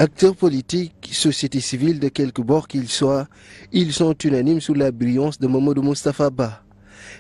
Acteurs politiques, société civile de quelque bord qu'ils soient, ils sont unanimes sous la brillance de Mamadou Moustapha Ba.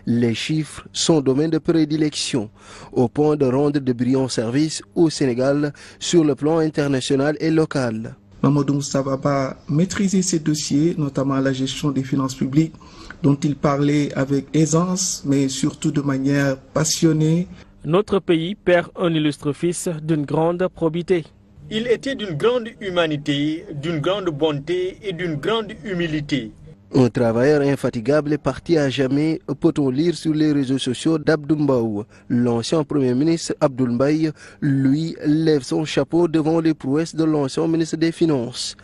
Les chiffres sont domaine de prédilection, au point de rendre de brillants services au Sénégal sur le plan international et local. Mamadou Moustapha Ba maîtrisait ses dossiers, notamment la gestion des finances publiques, dont il parlait avec aisance, mais surtout de manière passionnée. Notre pays perd un illustre fils d'une grande probité. Il était d'une grande humanité, d'une grande bonté et d'une grande humilité. Un travailleur infatigable parti à jamais, peut-on lire sur les réseaux sociaux d'Abdou Mbaou. L'ancien Premier ministre Abdoul Mbaye, lui, lève son chapeau devant les prouesses de l'ancien ministre des Finances.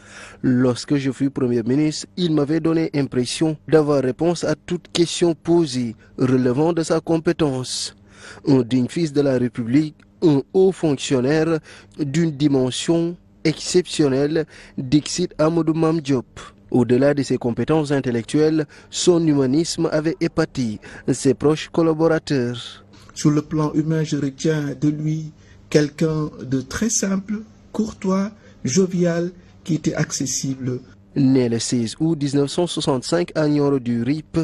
Lorsque je fus Premier ministre, il m'avait donné l'impression d'avoir réponse à toute question posée relevant de sa compétence. Un digne fils de la République, un haut fonctionnaire d'une dimension exceptionnelle, dixit Amadou Mame Diop. Au-delà de ses compétences intellectuelles, son humanisme avait épaté ses proches collaborateurs. Sur le plan humain, je retiens de lui quelqu'un de très simple, courtois, jovial, qui était accessible. Né le 16 août 1965 à Nioro du Rip,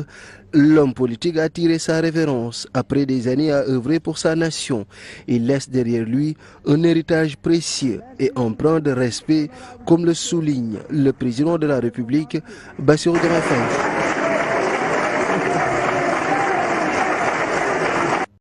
l'homme politique a tiré sa révérence après des années à œuvrer pour sa nation. Il laisse derrière lui un héritage précieux et empreint de respect, comme le souligne le président de la République, Bassirou Diomaye Faye.